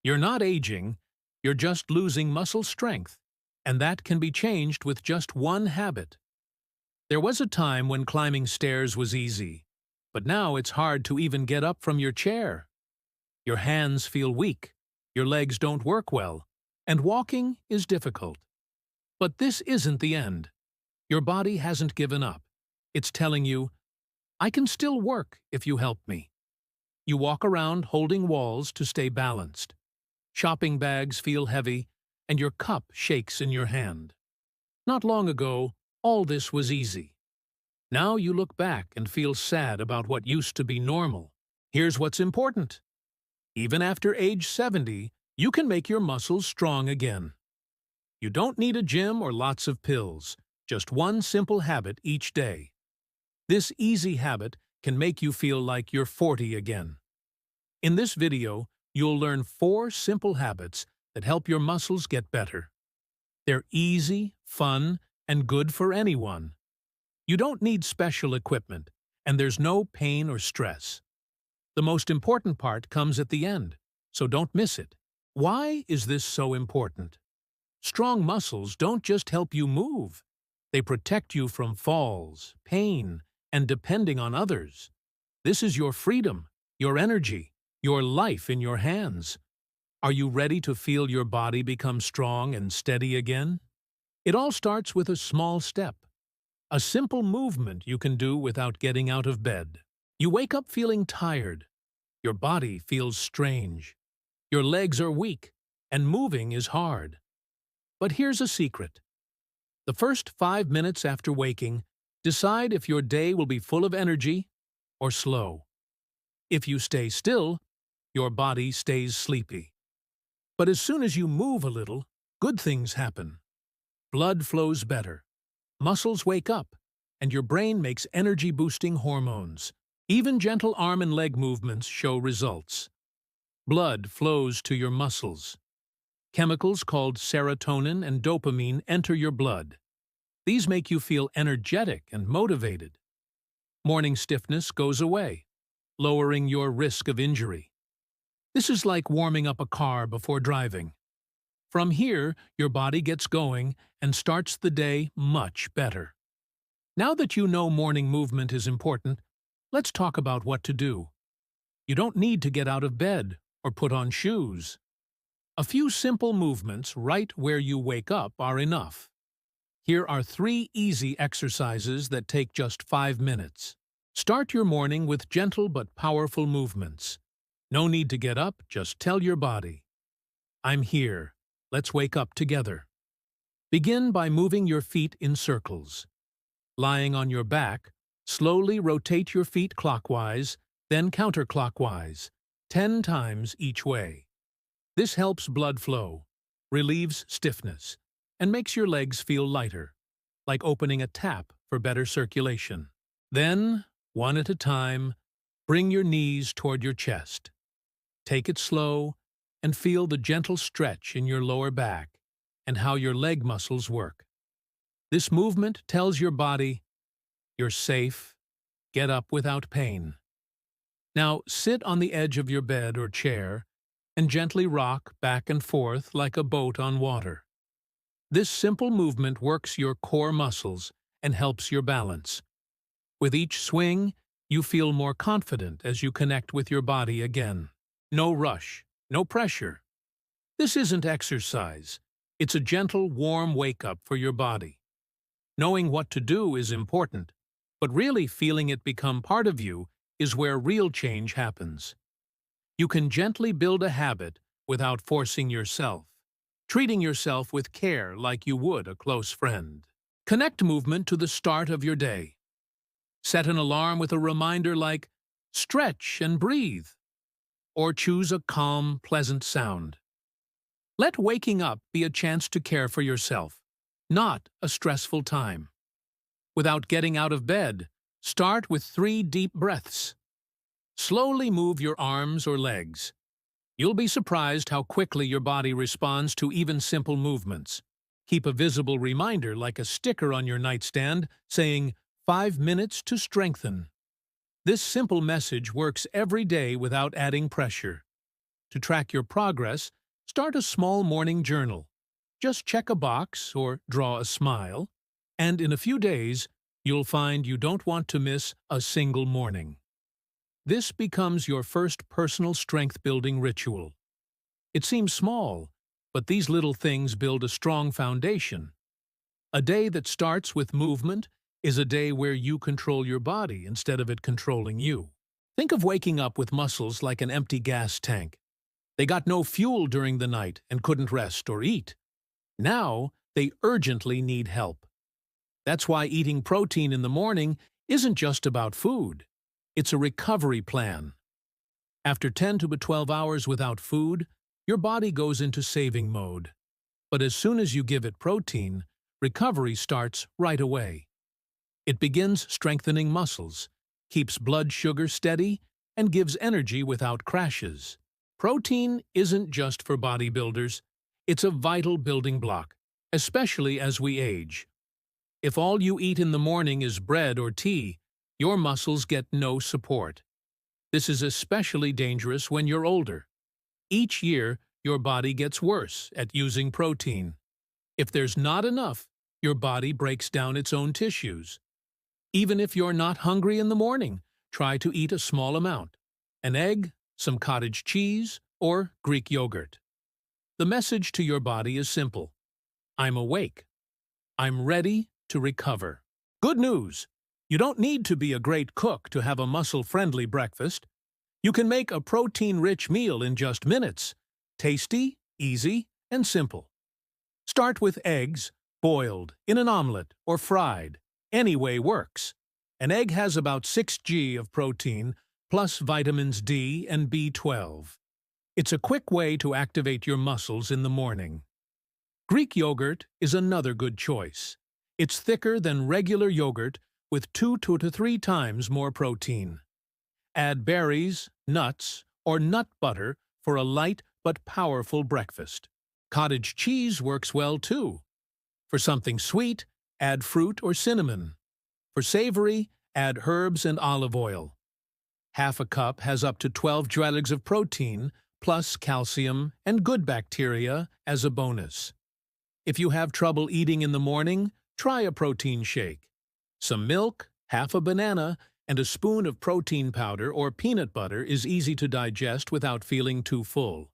You're not aging, you're just losing muscle strength, and that can be changed with just one habit. There was a time when climbing stairs was easy, but now it's hard to even get up from your chair. Your hands feel weak, your legs don't work well, and walking is difficult. But this isn't the end. Your body hasn't given up. It's telling you, I can still work if you help me. You walk around holding walls to stay balanced. Shopping bags feel heavy, and your cup shakes in your hand. Not long ago, all this was easy. Now you look back and feel sad about what used to be normal. Here's what's important. Even after age 70, you can make your muscles strong again. You don't need a gym or lots of pills, just one simple habit each day. This easy habit can make you feel like you're 40 again. In this video, you'll learn 4 simple habits that help your muscles get better. They're easy, fun, and good for anyone. You don't need special equipment, and there's no pain or stress. The most important part comes at the end, so don't miss it. Why is this so important? Strong muscles don't just help you move. They protect you from falls, pain, and depending on others. This is your freedom, your energy, your life in your hands. Are you ready to feel your body become strong and steady again? It all starts with a small step. A simple movement you can do without getting out of bed. You wake up feeling tired. Your body feels strange. Your legs are weak, and moving is hard. But here's a secret. The first 5 minutes after waking, decide if your day will be full of energy or slow. If you stay still, your body stays sleepy. But as soon as you move a little, good things happen. Blood flows better. Muscles wake up, and your brain makes energy-boosting hormones. Even gentle arm and leg movements show results. Blood flows to your muscles. Chemicals called serotonin and dopamine enter your blood. These make you feel energetic and motivated. Morning stiffness goes away, lowering your risk of injury. This is like warming up a car before driving. From here, your body gets going and starts the day much better. Now that you know morning movement is important, let's talk about what to do. You don't need to get out of bed or put on shoes. A few simple movements right where you wake up are enough. Here are 3 easy exercises that take just 5 minutes. Start your morning with gentle but powerful movements. No need to get up, just tell your body, I'm here. Let's wake up together. Begin by moving your feet in circles. Lying on your back, slowly rotate your feet clockwise, then counterclockwise, 10 times each way. This helps blood flow, relieves stiffness, and makes your legs feel lighter, like opening a tap for better circulation. Then, one at a time, bring your knees toward your chest. Take it slow, and feel the gentle stretch in your lower back and how your leg muscles work. This movement tells your body, you're safe, get up without pain. Now sit on the edge of your bed or chair and gently rock back and forth like a boat on water. This simple movement works your core muscles and helps your balance. With each swing, you feel more confident as you connect with your body again. No rush. No pressure. This isn't exercise. It's a gentle, warm wake-up for your body. Knowing what to do is important, but really feeling it become part of you is where real change happens. You can gently build a habit without forcing yourself, treating yourself with care like you would a close friend. Connect movement to the start of your day. Set an alarm with a reminder like, stretch and breathe. Or choose a calm, pleasant sound. Let waking up be a chance to care for yourself, not a stressful time. Without getting out of bed, start with 3 deep breaths. Slowly move your arms or legs. You'll be surprised how quickly your body responds to even simple movements. Keep a visible reminder like a sticker on your nightstand saying, 5 minutes to strengthen. This simple message works every day without adding pressure. To track your progress, start a small morning journal. Just check a box or draw a smile, and in a few days, you'll find you don't want to miss a single morning. This becomes your first personal strength-building ritual. It seems small, but these little things build a strong foundation. A day that starts with movement is a day where you control your body instead of it controlling you. Think of waking up with muscles like an empty gas tank. They got no fuel during the night and couldn't rest or eat. Now, they urgently need help. That's why eating protein in the morning isn't just about food. It's a recovery plan. After 10 to 12 hours without food, your body goes into saving mode. But as soon as you give it protein, recovery starts right away. It begins strengthening muscles, keeps blood sugar steady, and gives energy without crashes. Protein isn't just for bodybuilders. It's a vital building block, especially as we age. If all you eat in the morning is bread or tea, your muscles get no support. This is especially dangerous when you're older. Each year, your body gets worse at using protein. If there's not enough, your body breaks down its own tissues. Even if you're not hungry in the morning, try to eat a small amount. An egg, some cottage cheese, or Greek yogurt. The message to your body is simple. I'm awake. I'm ready to recover. Good news! You don't need to be a great cook to have a muscle-friendly breakfast. You can make a protein-rich meal in just minutes. Tasty, easy, and simple. Start with eggs, boiled, in an omelet, or fried. Any way works. An egg has about 6 g of protein, plus vitamins D and B12. It's a quick way to activate your muscles in the morning. Greek yogurt is another good choice. It's thicker than regular yogurt with 2 to 3 times more protein. Add berries, nuts, or nut butter for a light but powerful breakfast. Cottage cheese works well too. For something sweet, add fruit or cinnamon. For savory, add herbs and olive oil. Half a cup has up to 12 grams of protein, plus calcium and good bacteria as a bonus. If you have trouble eating in the morning, try a protein shake. Some milk, half a banana, and a spoon of protein powder or peanut butter is easy to digest without feeling too full.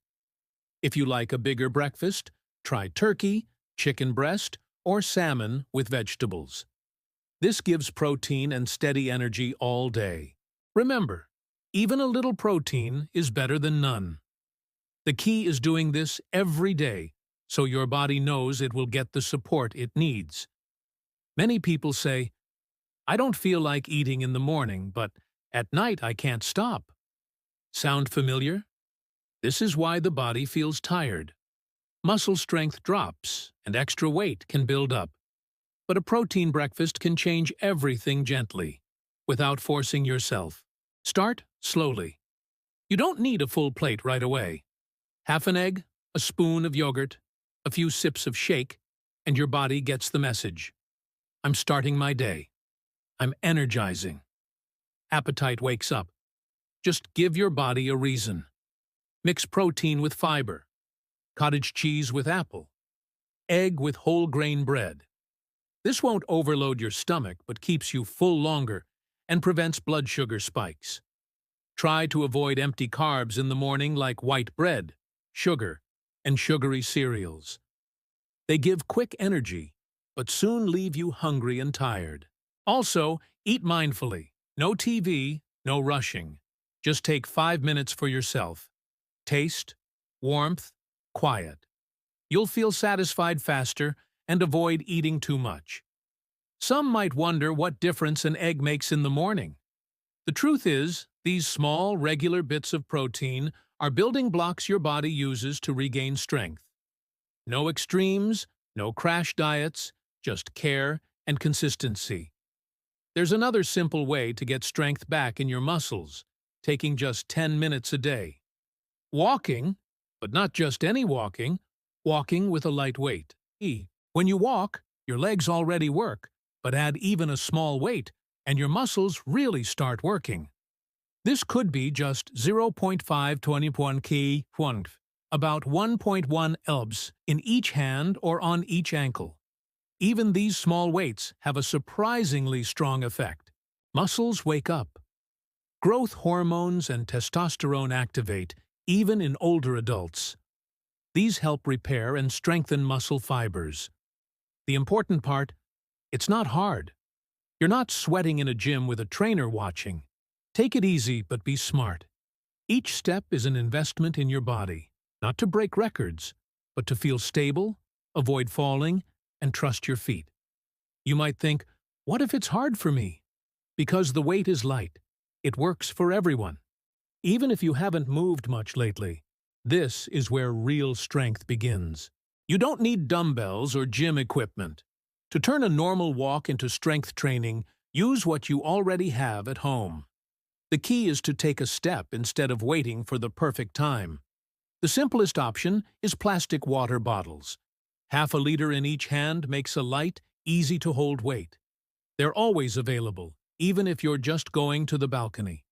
If you like a bigger breakfast, try turkey, chicken breast, or salmon with vegetables. This gives protein and steady energy all day. Remember, even a little protein is better than none. The key is doing this every day, so your body knows it will get the support it needs. Many people say, I don't feel like eating in the morning, but at night I can't stop. Sound familiar? This is why the body feels tired. Muscle strength drops, and extra weight can build up. But a protein breakfast can change everything gently, without forcing yourself. Start slowly. You don't need a full plate right away. Half an egg, a spoon of yogurt, a few sips of shake, and your body gets the message. I'm starting my day. I'm energizing. Appetite wakes up. Just give your body a reason. Mix protein with fiber, cottage cheese with apple, egg with whole grain bread. This won't overload your stomach but keeps you full longer and prevents blood sugar spikes. Try to avoid empty carbs in the morning like white bread, sugar, and sugary cereals. They give quick energy, but soon leave you hungry and tired. Also, eat mindfully. No TV, no rushing. Just take 5 minutes for yourself. Taste, warmth, quiet. You'll feel satisfied faster and avoid eating too much. Some might wonder what difference an egg makes in the morning. The truth is, these small, regular bits of protein are building blocks your body uses to regain strength. No extremes, no crash diets, just care and consistency. There's another simple way to get strength back in your muscles, taking just 10 minutes a day. Walking, but not just any walking, walking with a light weight. When you walk, your legs already work, but add even a small weight, and your muscles really start working. This could be just 0.521 kg, about 1.1 elbs in each hand or on each ankle. Even these small weights have a surprisingly strong effect. Muscles wake up. Growth hormones and testosterone activate, even in older adults. These help repair and strengthen muscle fibers. The important part, it's not hard. You're not sweating in a gym with a trainer watching. Take it easy, but be smart. Each step is an investment in your body, not to break records, but to feel stable, avoid falling, and trust your feet. You might think, what if it's hard for me? Because the weight is light. It works for everyone. Even if you haven't moved much lately, this is where real strength begins. You don't need dumbbells or gym equipment. To turn a normal walk into strength training, use what you already have at home. The key is to take a step instead of waiting for the perfect time. The simplest option is plastic water bottles. Half a liter in each hand makes a light, easy-to-hold weight. They're always available, even if you're just going to the balcony.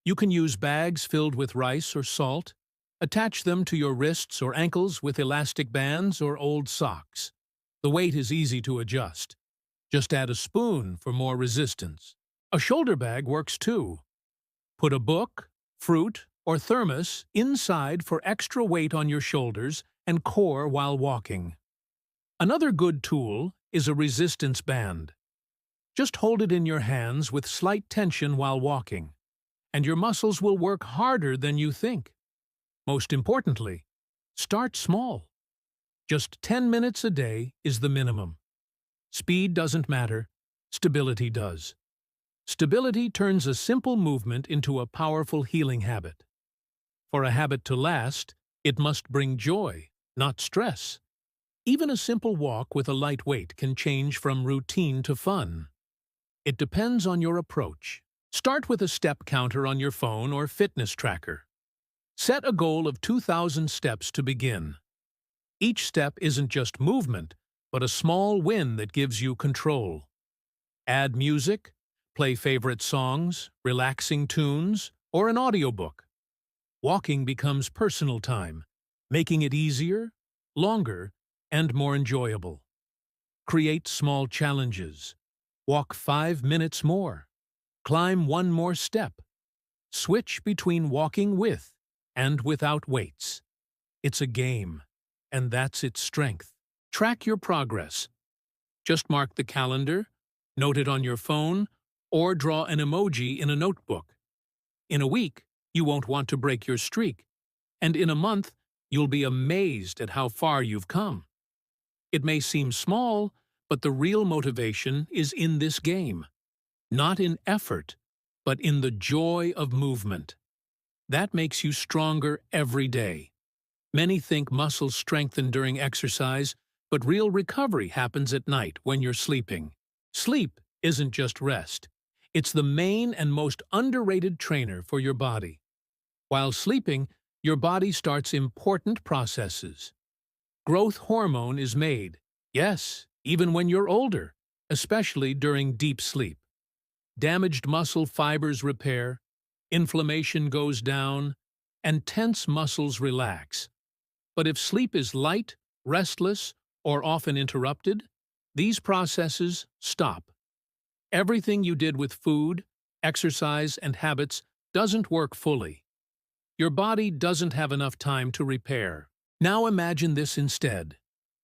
You can use bags filled with rice or salt. Attach them to your wrists or ankles with elastic bands or old socks. The weight is easy to adjust. Just add a spoon for more resistance. A shoulder bag works too. Put a book, fruit, or thermos inside for extra weight on your shoulders and core while walking. Another good tool is a resistance band. Just hold it in your hands with slight tension while walking, and your muscles will work harder than you think. Most importantly, start small. Just 10 minutes a day is the minimum. Speed doesn't matter, stability does. Stability turns a simple movement into a powerful healing habit. For a habit to last, it must bring joy, not stress. Even a simple walk with a light weight can change from routine to fun. It depends on your approach. Start with a step counter on your phone or fitness tracker. Set a goal of 2,000 steps to begin. Each step isn't just movement, but a small win that gives you control. Add music, play favorite songs, relaxing tunes, or an audiobook. Walking becomes personal time, making it easier, longer, and more enjoyable. Create small challenges. Walk 5 minutes more. Climb 1 more step. Switch between walking with and without weights. It's a game, and that's its strength. Track your progress. Just mark the calendar, note it on your phone, or draw an emoji in a notebook. In a week, you won't want to break your streak, and in a month, you'll be amazed at how far you've come. It may seem small, but the real motivation is in this game. Not in effort, but in the joy of movement. That makes you stronger every day. Many think muscles strengthen during exercise, but real recovery happens at night when you're sleeping. Sleep isn't just rest. It's the main and most underrated trainer for your body. While sleeping, your body starts important processes. Growth hormone is made, yes, even when you're older, especially during deep sleep. Damaged muscle fibers repair, inflammation goes down, and tense muscles relax. But if sleep is light, restless, or often interrupted, these processes stop. Everything you did with food, exercise, and habits doesn't work fully. Your body doesn't have enough time to repair. Now imagine this instead.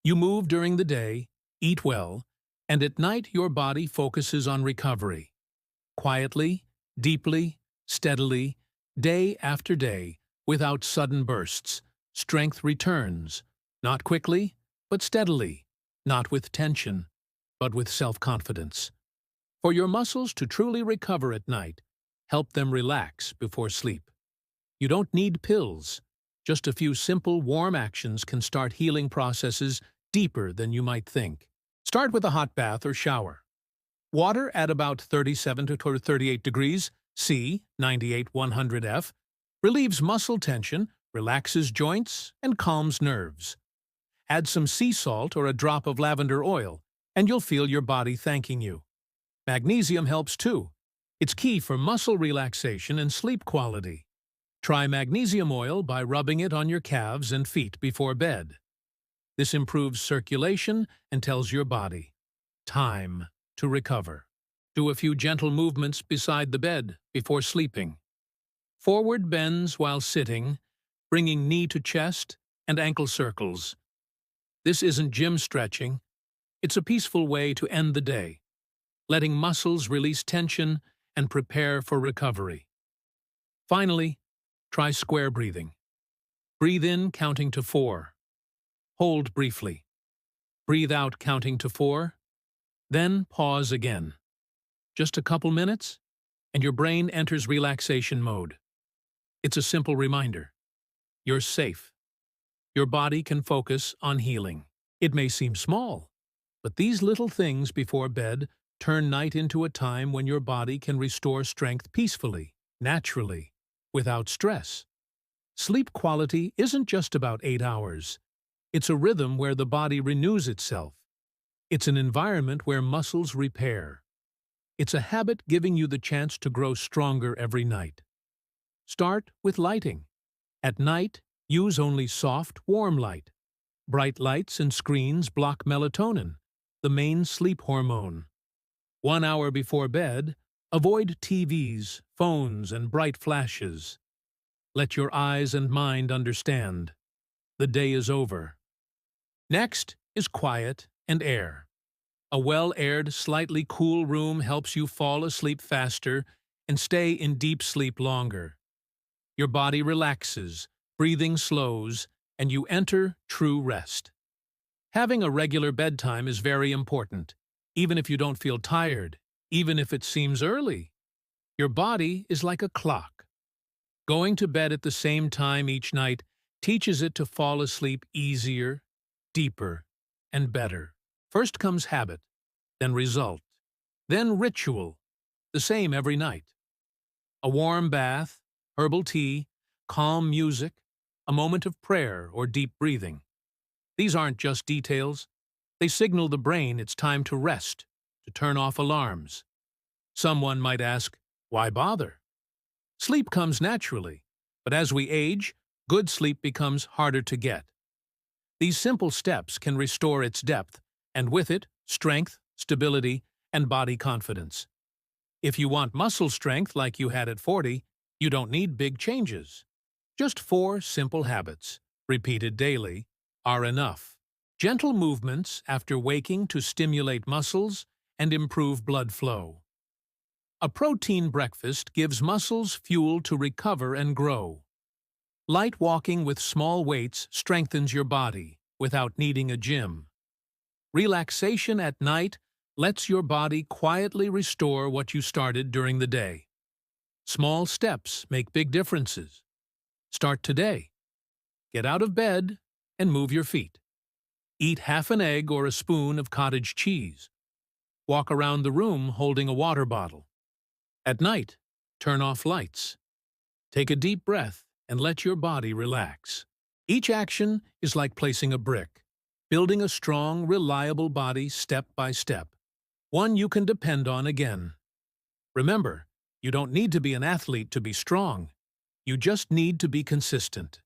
You move during the day, eat well, and at night your body focuses on recovery. Quietly, deeply, steadily, day after day, without sudden bursts, strength returns, not quickly, but steadily, not with tension, but with self-confidence. For your muscles to truly recover at night, help them relax before sleep. You don't need pills. Just a few simple, warm actions can start healing processes deeper than you might think. Start with a hot bath or shower. Water at about 37 to 38 degrees C, 98-100 F, relieves muscle tension, relaxes joints, and calms nerves. Add some sea salt or a drop of lavender oil, and you'll feel your body thanking you. Magnesium helps too. It's key for muscle relaxation and sleep quality. Try magnesium oil by rubbing it on your calves and feet before bed. This improves circulation and tells your body, time to recover. Do a few gentle movements beside the bed before sleeping. Forward bends while sitting, bringing knee to chest and ankle circles. This isn't gym stretching. It's a peaceful way to end the day, letting muscles release tension and prepare for recovery. Finally, try square breathing. Breathe in, counting to 4. Hold briefly. Breathe out, counting to 4. Then pause again. Just a couple minutes, and your brain enters relaxation mode. It's a simple reminder. You're safe. Your body can focus on healing. It may seem small, but these little things before bed turn night into a time when your body can restore strength peacefully, naturally, without stress. Sleep quality isn't just about 8 hours. It's a rhythm where the body renews itself. It's an environment where muscles repair. It's a habit giving you the chance to grow stronger every night. Start with lighting. At night, use only soft, warm light. Bright lights and screens block melatonin, the main sleep hormone. 1 hour before bed, avoid TVs, phones, and bright flashes. Let your eyes and mind understand. The day is over. Next is quiet and air. A well-aired, slightly cool room helps you fall asleep faster and stay in deep sleep longer. Your body relaxes, breathing slows, and you enter true rest. Having a regular bedtime is very important, even if you don't feel tired, even if it seems early. Your body is like a clock. Going to bed at the same time each night teaches it to fall asleep easier, deeper, and better. First comes habit, then result, then ritual, the same every night. A warm bath, herbal tea, calm music, a moment of prayer or deep breathing. These aren't just details. They signal the brain it's time to rest, to turn off alarms. Someone might ask, why bother? Sleep comes naturally, but as we age, good sleep becomes harder to get. These simple steps can restore its depth, and with it, strength, stability, and body confidence. If you want muscle strength like you had at 40, you don't need big changes. Just 4 simple habits, repeated daily, are enough. Gentle movements after waking to stimulate muscles and improve blood flow. A protein breakfast gives muscles fuel to recover and grow. Light walking with small weights strengthens your body without needing a gym. Relaxation at night lets your body quietly restore what you started during the day. Small steps make big differences. Start today. Get out of bed and move your feet. Eat half an egg or a spoon of cottage cheese. Walk around the room holding a water bottle. At night, turn off lights. Take a deep breath and let your body relax. Each action is like placing a brick, building a strong, reliable body step by step, one you can depend on again. Remember, you don't need to be an athlete to be strong. You just need to be consistent.